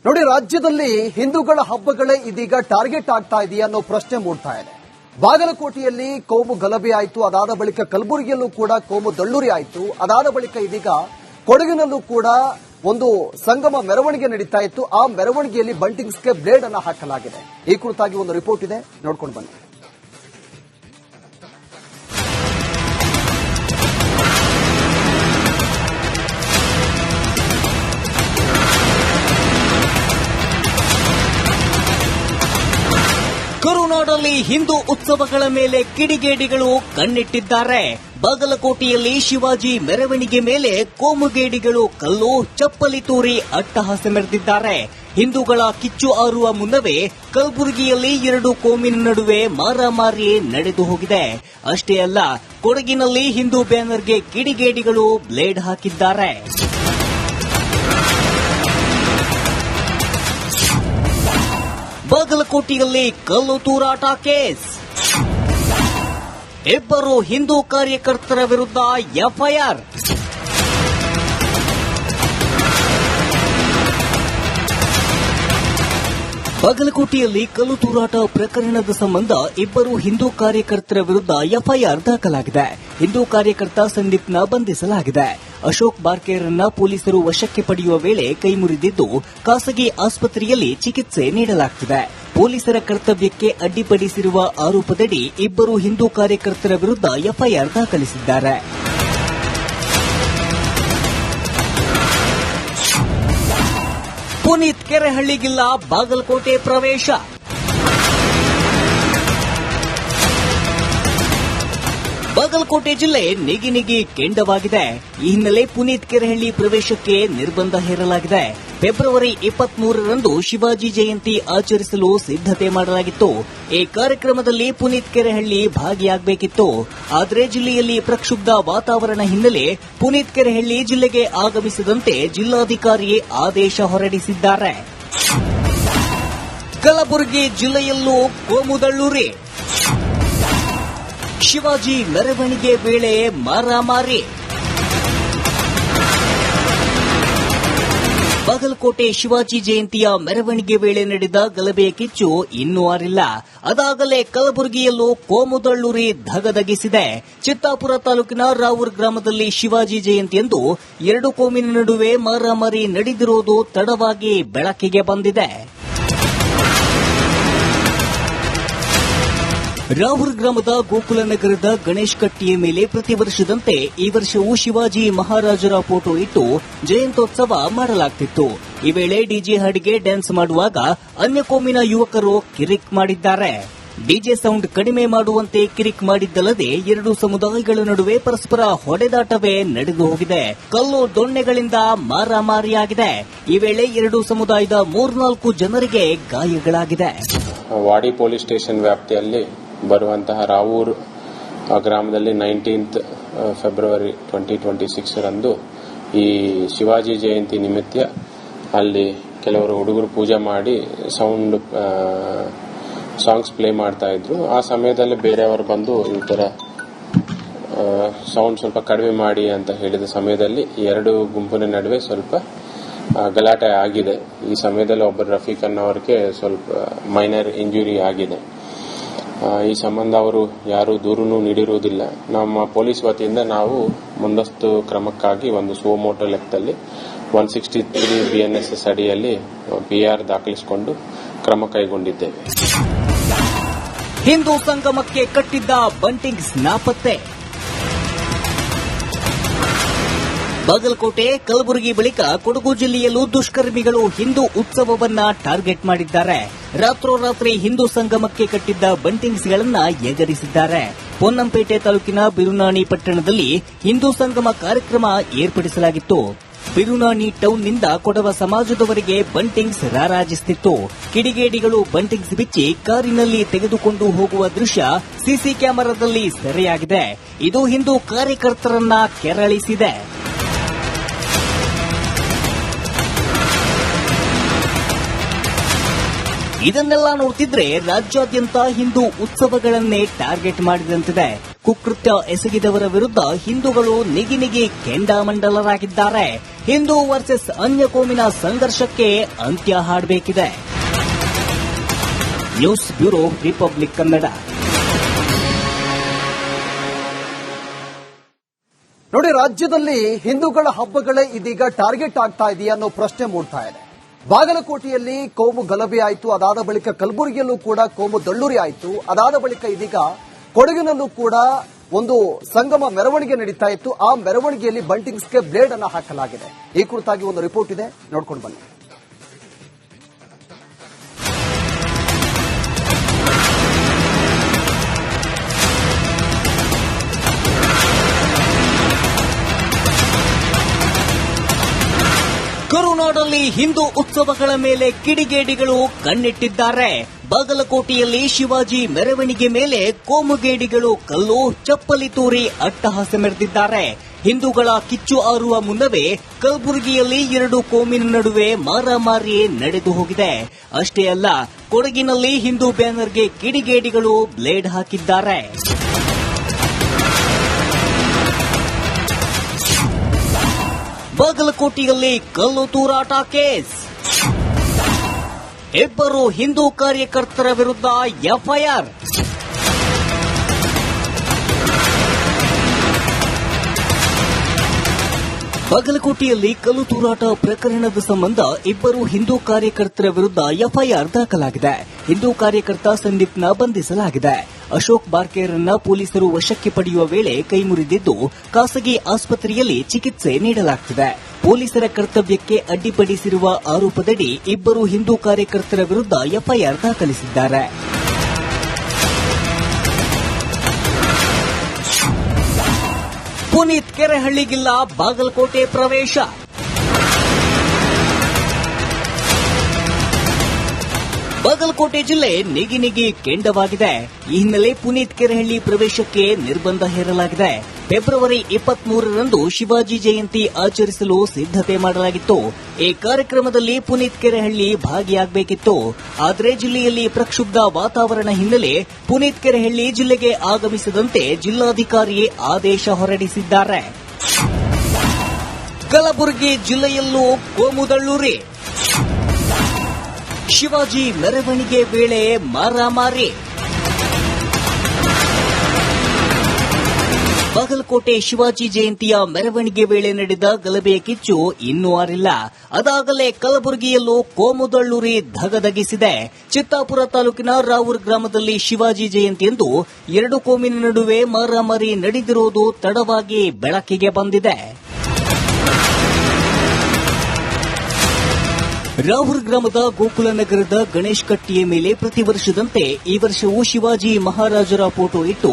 ನೋಡಿ, ರಾಜ್ಯದಲ್ಲಿ ಹಿಂದೂಗಳ ಹಬ್ಬಗಳೇ ಇದೀಗ ಟಾರ್ಗೆಟ್ ಆಗ್ತಾ ಇದೆಯಾ ಅನ್ನೋ ಪ್ರಶ್ನೆ ಮೂಡ್ತಾ ಇದೆ. ಬಾಗಲಕೋಟೆಯಲ್ಲಿ ಕೋಮು ಗಲಭೆ ಆಯಿತು, ಅದಾದ ಬಳಿಕ ಕಲಬುರಗಿಯಲ್ಲೂ ಕೂಡ ಕೋಮು ದಳ್ಳೂರಿ ಆಯಿತು, ಅದಾದ ಬಳಿಕ ಇದೀಗ ಕೊಡಗಿನಲ್ಲೂ ಕೂಡ ಒಂದು ಸಂಗಮ ಮೆರವಣಿಗೆ ನಡೀತಾ ಇತ್ತು. ಆ ಮೆರವಣಿಗೆಯಲ್ಲಿ ಬಂಟಿಂಗ್ಸ್ಗೆ ಬ್ಲೇಡ್ ಅನ್ನು ಹಾಕಲಾಗಿದೆ. ಈ ಕುರಿತಾಗಿ ಒಂದು ರಿಪೋರ್ಟ್ ಇದೆ, ನೋಡ್ಕೊಂಡು ಬನ್ನಿ. ಕರುನಾಡಲ್ಲಿ ಹಿಂದೂ ಉತ್ಸವಗಳ ಮೇಲೆ ಕಿಡಿಗೇಡಿಗಳು ಕಣ್ಣಿಟ್ಟಿದ್ದಾರೆ. ಬಾಗಲಕೋಟೆಯಲ್ಲಿ ಶಿವಾಜಿ ಮೆರವಣಿಗೆ ಮೇಲೆ ಕೋಮುಗೇಡಿಗಳು ಕಲ್ಲು, ಚಪ್ಪಲಿ ತೂರಿ ಅಟ್ಟಹಾಸ ಮೆರೆದಿದ್ದಾರೆ. ಹಿಂದೂಗಳ ಕಿಚ್ಚು ಆರುವ ಮುನ್ನವೇ ಕಲಬುರಗಿಯಲ್ಲಿ ಎರಡು ಕೋಮಿನ ನಡುವೆ ಮಾರಾಮಾರಿ ನಡೆದು ಹೋಗಿದೆ. ಅಷ್ಟೇ ಅಲ್ಲ, ಕೊಡಗಿನಲ್ಲಿ ಹಿಂದೂ ಬ್ಯಾನರ್ಗೆ ಕಿಡಿಗೇಡಿಗಳು ಬ್ಲೇಡ್ ಹಾಕಿದ್ದಾರೆ. ಬಾಗಲಕೋಟೆಯಲ್ಲಿ ಕಲ್ಲು ತೂರಾಟ ಕೇಸ್, ಇಬ್ಬರು ಹಿಂದೂ ಕಾರ್ಯಕರ್ತರ ವಿರುದ್ಧ ಎಫ್ಐಆರ್. ಬಾಗಲಕೋಟೆಯಲ್ಲಿ ಕಲ್ಲು ತೂರಾಟ ಪ್ರಕರಣದ ಸಂಬಂಧ ಇಬ್ಬರು ಹಿಂದೂ ಕಾರ್ಯಕರ್ತರ ವಿರುದ್ಧ ಎಫ್ಐಆರ್ ದಾಖಲಾಗಿದೆ. ಹಿಂದೂ ಕಾರ್ಯಕರ್ತ ಸಂದೀಪ್ನ ಬಂಧಿಸಲಾಗಿದೆ. ಅಶೋಕ್ ಬಾರ್ಕೇರನ್ನ ಪೊಲೀಸರು ವಶಕ್ಕೆ ಪಡೆಯುವ ವೇಳೆ ಕೈ ಮುರಿದಿದ್ದು ಖಾಸಗಿ ಆಸ್ಪತ್ರೆಯಲ್ಲಿ ಚಿಕಿತ್ಸೆ ನೀಡಲಾಗುತ್ತಿದೆ. ಪೊಲೀಸರ ಕರ್ತವ್ಯಕ್ಕೆ ಅಡ್ಡಿಪಡಿಸಿರುವ ಆರೋಪದಡಿ ಇಬ್ಬರು ಹಿಂದೂ ಕಾರ್ಯಕರ್ತರ ವಿರುದ್ಧ ಎಫ್ಐಆರ್ ದಾಖಲಿಸಿದ್ದಾರೆ. ಪುನೀತ್ ಕೆರೆಹಳ್ಳಿಗಿಲ್ಲ ಬಾಗಲಕೋಟೆ ಪ್ರವೇಶ. ಬಾಗಲಕೋಟೆ ಜಿಲ್ಲೆ ನಿಗಿ ಕೆಂಡವಾಗಿದೆ. ಈ ಹಿನ್ನೆಲೆ ಪುನೀತ್ ಕೆರೆಹಳ್ಳಿ ಪ್ರವೇಶಕ್ಕೆ ನಿರ್ಬಂಧ ಹೇರಲಾಗಿದೆ. ಫೆಬ್ರವರಿ 23ರಂದು ಶಿವಾಜಿ ಜಯಂತಿ ಆಚರಿಸಲು ಸಿದ್ದತೆ ಮಾಡಲಾಗಿತ್ತು. ಈ ಕಾರ್ಯಕ್ರಮದಲ್ಲಿ ಪುನೀತ್ ಕೆರೆಹಳ್ಳಿ ಭಾಗಿಯಾಗಬೇಕಿತ್ತು. ಆದರೆ ಜಿಲ್ಲೆಯಲ್ಲಿ ಪ್ರಕ್ಷುಬ್ಧ ವಾತಾವರಣ ಹಿನ್ನೆಲೆ ಪುನೀತ್ ಕೆರೆಹಳ್ಳಿ ಜಿಲ್ಲೆಗೆ ಆಗಮಿಸದಂತೆ ಜಿಲ್ಲಾಧಿಕಾರಿ ಆದೇಶ ಹೊರಡಿಸಿದ್ದಾರೆ. ಕಲಬುರಗಿ ಜಿಲ್ಲೆಯಲ್ಲೂ ಕೋಮುದಳ್ಳೂರಿ, ಶಿವಾಜಿ ಮೆರವಣಿಗೆ ವೇಳೆ ಮಾರಾಮಾರಿ. ಬಾಗಲಕೋಟೆ ಶಿವಾಜಿ ಜಯಂತಿಯ ಮೆರವಣಿಗೆ ವೇಳೆ ನಡೆದ ಗಲಭೆಯ ಕಿಚ್ಚು ಇನ್ನೂ ಆರಿಲ್ಲ. ಅದಾಗಲೇ ಕಲಬುರಗಿಯಲ್ಲೂ ಕೋಮುದಳ್ಳೂರಿ ಧಗಧಗಿಸಿದೆ. ಚಿತ್ತಾಪುರ ತಾಲೂಕಿನ ರಾವೂರ್ ಗ್ರಾಮದಲ್ಲಿ ಶಿವಾಜಿ ಜಯಂತಿಯಂದು ಎರಡು ಕೋಮಿನ ನಡುವೆ ಮಾರಾಮಾರಿ ನಡೆದಿರುವುದು ತಡವಾಗಿ ಬೆಳಕಿಗೆ ಬಂದಿದೆ. ರಾವೂರ್ ಗ್ರಾಮದ ಗೋಕುಲ ನಗರದ ಗಣೇಶ್ ಕಟ್ಟಿಯ ಮೇಲೆ ಪ್ರತಿ ವರ್ಷದಂತೆ ಈ ವರ್ಷವೂ ಶಿವಾಜಿ ಮಹಾರಾಜರ ಫೋಟೋ ಇಟ್ಟು ಜಯಂತ್ಯೋತ್ಸವ ಮಾಡಲಾಗುತ್ತಿತ್ತು. ಈ ವೇಳೆ ಡಿಜೆ ಹಾಡಿಗೆ ಡ್ಯಾನ್ಸ್ ಮಾಡುವಾಗ ಅನ್ಯ ಕೋಮಿನ ಯುವಕರು ಕಿರಿಕ್ ಮಾಡಿದ್ದಾರೆ. ಡಿಜೆ ಸೌಂಡ್ ಕಡಿಮೆ ಮಾಡುವಂತೆ ಕಿರಿಕ್ ಮಾಡಿದ್ದಲ್ಲದೆ ಎರಡು ಸಮುದಾಯಗಳ ನಡುವೆ ಪರಸ್ಪರ ಹೊಡೆದಾಟವೇ ನಡೆದು ಹೋಗಿದೆ. ಕಲ್ಲು ದೊಣ್ಣೆಗಳಿಂದ ಮಾರಾಮಾರಿಯಾಗಿದೆ. ಈ ವೇಳೆ ಎರಡು ಸಮುದಾಯದ 3-4 ಜನರಿಗೆ ಗಾಯಗಳಾಗಿದೆ. ವಾಡಿ ಪೊಲೀಸ್ ಸ್ಟೇಷನ್ ವ್ಯಾಪ್ತಿಯಲ್ಲಿ ಬರುವಂತಹ ರಾವೂರ್ ಗ್ರಾಮದಲ್ಲಿ 19th ಫೆಬ್ರವರಿ 2026 ರಂದು ಈ ಶಿವಾಜಿ ಜಯಂತಿ ನಿಮಿತ್ತ ಅಲ್ಲಿ ಕೆಲವರು ಹುಡುಗರು ಪೂಜೆ ಮಾಡಿ ಸಾಂಗ್ಸ್ ಪ್ಲೇ ಮಾಡ್ತಾ ಇದ್ರು. ಆ ಸಮಯದಲ್ಲಿ ಬೇರೆಯವರು ಬಂದು ಈ ತರ ಸೌಂಡ್ ಸ್ವಲ್ಪ ಕಡಿಮೆ ಮಾಡಿ ಅಂತ ಹೇಳಿದ ಸಮಯದಲ್ಲಿ ಎರಡು ಗುಂಪಿನ ನಡುವೆ ಸ್ವಲ್ಪ ಗಲಾಟೆ ಆಗಿದೆ. ಈ ಸಮಯದಲ್ಲಿ ಒಬ್ಬರು ರಫೀಕ್ ಅನ್ನೋರಿಗೆ ಸ್ವಲ್ಪ ಮೈನರ್ ಇಂಜುರಿ ಆಗಿದೆ. ಈ ಸಂಬಂಧ ಅವರು ಯಾರು ದೂರನ್ನು ನೀಡಿರುವುದಿಲ್ಲ. ನಮ್ಮ ಪೊಲೀಸ್ ವತಿಯಿಂದ ನಾವು ಮುಂದಸ್ತು ಕ್ರಮಕ್ಕಾಗಿ ಒಂದು ಸುಮೋಟೋ ಲೆಕ್ಕದಲ್ಲಿ 163 BNSS ಅಡಿಯಲ್ಲಿ PR ದಾಖಲಿಸಿಕೊಂಡು ಕ್ರಮ ಕೈಗೊಂಡಿದ್ದೇವೆ. ಹಿಂದೂ ಸಂಗಮಕ್ಕೆ ಕಟ್ಟಿದ್ದ ಬಂಟಿಂಗ್ಸ್ ನಾಪತ್ತೆ. ಬಾಗಲಕೋಟೆ, ಕಲಬುರಗಿ ಬಳಿಕ ಕೊಡಗು ಜಿಲ್ಲೆಯಲ್ಲೂ ದುಷ್ಕರ್ಮಿಗಳು ಹಿಂದೂ ಉತ್ಸವವನ್ನ ಟಾರ್ಗೆಟ್ ಮಾಡಿದ್ದಾರೆ. ರಾತ್ರೋರಾತ್ರಿ ಹಿಂದೂ ಸಂಗಮಕ್ಕೆ ಕಟ್ಟಿದ್ದ ಬಂಟಿಂಗ್ಸ್ಗಳನ್ನ ಎಗರಿಸಿದ್ದಾರೆ. ಪೊನ್ನಂಪೇಟೆ ತಾಲೂಕಿನ ಬಿರುನಾಣಿ ಪಟ್ಟಣದಲ್ಲಿ ಹಿಂದೂ ಸಂಗಮ ಕಾರ್ಯಕ್ರಮ ಏರ್ಪಡಿಸಲಾಗಿತ್ತು. ಬಿರುನಾಣಿ ಟೌನ್ನಿಂದ ಕೊಡವ ಸಮಾಜದವರೆಗೆ ಬಂಟಿಂಗ್ಸ್ ರಾರಾಜಿಸುತ್ತಿತ್ತು. ಕಿಡಿಗೇಡಿಗಳು ಬಂಟಿಂಗ್ಸ್ ಬಿಚ್ಚಿ ಕಾರಿನಲ್ಲಿ ತೆಗೆದುಕೊಂಡು ಹೋಗುವ ದೃಶ್ಯ ಸಿಸಿ ಕ್ಯಾಮೆರಾದಲ್ಲಿ ಸೆರೆಯಾಗಿದೆ. ಇದು ಹಿಂದೂ ಕಾರ್ಯಕರ್ತರನ್ನ ಕೆರಳಿಸಿದೆ. ಇದನ್ನೆಲ್ಲ ನೋಡ್ತಿದ್ರೆ ರಾಜ್ಯಾದ್ಯಂತ ಹಿಂದೂ ಉತ್ಸವಗಳನ್ನೇ ಟಾರ್ಗೆಟ್ ಮಾಡಿದಂತಿದೆ. ಕುಕೃತ್ಯ ಎಸಗಿದವರ ವಿರುದ್ಧ ಹಿಂದೂಗಳು ನಿಗಿ ಕೆಂಡಾಮಂಡಲರಾಗಿದ್ದಾರೆ. ಹಿಂದೂ ವರ್ಸಸ್ ಅನ್ಯ ಕೋಮಿನ ಸಂಘರ್ಷಕ್ಕೆ ಅಂತ್ಯ ಹಾಡಬೇಕಿದೆ. News bureau, Republic Kannada. ನೋಡಿ, ರಾಜ್ಯದಲ್ಲಿ ಹಿಂದೂಗಳ ಹಬ್ಬಗಳೇ ಇದೀಗ ಟಾರ್ಗೆಟ್ ಆಗ್ತಾ ಇದೆಯಾ ಅನ್ನೋ ಪ್ರಶ್ನೆ ಮೂಡ್ತಾ ಇದೆ. ಬಾಗಲಕೋಟೆಯಲ್ಲಿ ಕೋಮು ಗಲಭೆ ಆಯಿತು, ಅದಾದ ಬಳಿಕ ಕಲಬುರಗಿಯಲ್ಲೂ ಕೂಡ ಕೋಮು ದಳ್ಳೂರಿ ಆಯಿತು, ಅದಾದ ಬಳಿಕ ಇದೀಗ ಕೊಡಗಿನಲ್ಲೂ ಕೂಡ ಒಂದು ಸಂಗಮ ಮೆರವಣಿಗೆ ನಡೀತಾ ಇತ್ತು. ಆ ಮೆರವಣಿಗೆಯಲ್ಲಿ ಬಂಟಿಂಗ್ಸ್ಗೆ ಬ್ಲೇಡ್ ಅನ್ನು ಹಾಕಲಾಗಿದೆ. ಈ ಕುರಿತಾಗಿ ಒಂದು ರಿಪೋರ್ಟ್ ಇದೆ, ನೋಡ್ಕೊಂಡು ಬನ್ನಿ. ಕರುನಾಡಲ್ಲಿ ಹಿಂದೂ ಉತ್ಸವಗಳ ಮೇಲೆ ಕಿಡಿಗೇಡಿಗಳು ಕಣ್ಣಿಟ್ಟಿದ್ದಾರೆ. ಬಾಗಲಕೋಟೆಯಲ್ಲಿ ಶಿವಾಜಿ ಮೆರವಣಿಗೆ ಮೇಲೆ ಕೋಮುಗೇಡಿಗಳು ಕಲ್ಲು, ಚಪ್ಪಲಿ ತೂರಿ ಅಟ್ಟಹಾಸ ಮೆರೆದಿದ್ದಾರೆ. ಹಿಂದೂಗಳ ಕಿಚ್ಚು ಆರುವ ಮುನ್ನವೇ ಕಲಬುರಗಿಯಲ್ಲಿ ಎರಡು ಕೋಮಿನ ನಡುವೆ ಮಾರಾಮಾರಿ ನಡೆದು ಹೋಗಿದೆ. ಅಷ್ಟೇ ಅಲ್ಲ, ಕೊಡಗಿನಲ್ಲಿ ಹಿಂದೂ ಬ್ಯಾನರ್ಗೆ ಕಿಡಿಗೇಡಿಗಳು ಬ್ಲೇಡ್ ಹಾಕಿದ್ದಾರೆ. ಬಾಗಲಕೋಟೆಯಲ್ಲಿ ಕಲ್ಲು ತೂರಾಟ ಕೇಸ್, ಇಬ್ಬರು ಹಿಂದೂ ಕಾರ್ಯಕರ್ತರ ವಿರುದ್ಧ ಎಫ್ಐಆರ್. ಬಾಗಲಕೋಟೆಯಲ್ಲಿ ಕಲ್ಲು ತೂರಾಟ ಪ್ರಕರಣದ ಸಂಬಂಧ ಇಬ್ಬರು ಹಿಂದೂ ಕಾರ್ಯಕರ್ತರ ವಿರುದ್ಧ ಎಫ್ಐಆರ್ ದಾಖಲಾಗಿದೆ. ಹಿಂದೂ ಕಾರ್ಯಕರ್ತ ಸಂದೀಪ್ನ ಬಂಧಿಸಲಾಗಿದೆ. ಅಶೋಕ್ ಬಾರ್ಕೇರನ್ನ ಪೊಲೀಸರು ವಶಕ್ಕೆ ಪಡೆಯುವ ವೇಳೆ ಕೈಮುರಿದಿದ್ದು ಖಾಸಗಿ ಆಸ್ಪತ್ರೆಯಲ್ಲಿ ಚಿಕಿತ್ಸೆ ನೀಡಲಾಗುತ್ತಿದೆ. ಪೊಲೀಸರ ಕರ್ತವ್ಯಕ್ಕೆ ಅಡ್ಡಿಪಡಿಸಿರುವ ಆರೋಪದಡಿ ಇಬ್ಬರು ಹಿಂದೂ ಕಾರ್ಯಕರ್ತರ ವಿರುದ್ಧ ಎಫ್ಐಆರ್ ದಾಖಲಿಸಿದ್ದಾರೆ. ಪುನೀತ್ ಕೆರೆಹಳ್ಳಿಗಿಲ್ಲ ಬಾಗಲಕೋಟೆ ಪ್ರವೇಶ. ಬಾಗಲಕೋಟೆ ಜಿಲ್ಲೆ ನಿಗಿ ಕೆಂಡವಾಗಿದೆ. ಈ ಹಿನ್ನೆಲೆ ಪುನೀತ್ ಕೆರೆಹಳ್ಳಿ ಪ್ರವೇಶಕ್ಕೆ ನಿರ್ಬಂಧ ಹೇರಲಾಗಿದೆ. ಫೆಬ್ರವರಿ 23ರಂದು ಶಿವಾಜಿ ಜಯಂತಿ ಆಚರಿಸಲು ಸಿದ್ದತೆ ಮಾಡಲಾಗಿತ್ತು. ಈ ಕಾರ್ಯಕ್ರಮದಲ್ಲಿ ಪುನೀತ್ ಕೆರೆಹಳ್ಳಿ ಭಾಗಿಯಾಗಬೇಕಿತ್ತು. ಆದರೆ ಜಿಲ್ಲೆಯಲ್ಲಿ ಪ್ರಕ್ಷುಬ್ಧ ವಾತಾವರಣ ಹಿನ್ನೆಲೆ ಪುನೀತ್ ಕೆರೆಹಳ್ಳಿ ಜಿಲ್ಲೆಗೆ ಆಗಮಿಸದಂತೆ ಜಿಲ್ಲಾಧಿಕಾರಿ ಆದೇಶ ಹೊರಡಿಸಿದ್ದಾರೆ. ಕಲಬುರಗಿ ಜಿಲ್ಲೆಯಲ್ಲೂ ಕೋಮುದಳ್ಳೂರಿ, ಶಿವಾಜಿ ಮೆರವಣಿಗೆ ವೇಳೆ ಮಾರಾಮಾರಿ. ಬಾಗಲಕೋಟೆ ಶಿವಾಜಿ ಜಯಂತಿಯ ಮೆರವಣಿಗೆ ವೇಳೆ ನಡೆದ ಗಲಭೆಯ ಕಿಚ್ಚು ಇನ್ನೂ ಆರಿಲ್ಲ. ಅದಾಗಲೇ ಕಲಬುರಗಿಯಲ್ಲೂ ಕೋಮುದಳ್ಳೂರಿ ಧಗಧಗಿಸಿದೆ. ಚಿತ್ತಾಪುರ ತಾಲೂಕಿನ ರಾವೂರ್ ಗ್ರಾಮದಲ್ಲಿ ಶಿವಾಜಿ ಜಯಂತಿಯಂದು ಎರಡು ಕೋಮಿನ ನಡುವೆ ಮಾರಾಮಾರಿ ನಡೆದಿರುವುದು ತಡವಾಗಿ ಬೆಳಕಿಗೆ ಬಂದಿದೆ. ರಾವೂರ್ ಗ್ರಾಮದ ಗೋಕುಲ ನಗರದ ಗಣೇಶ್ ಕಟ್ಟಿಯ ಮೇಲೆ ಪ್ರತಿ ವರ್ಷದಂತೆ ಈ ವರ್ಷವೂ ಶಿವಾಜಿ ಮಹಾರಾಜರ ಫೋಟೋ ಇಟ್ಟು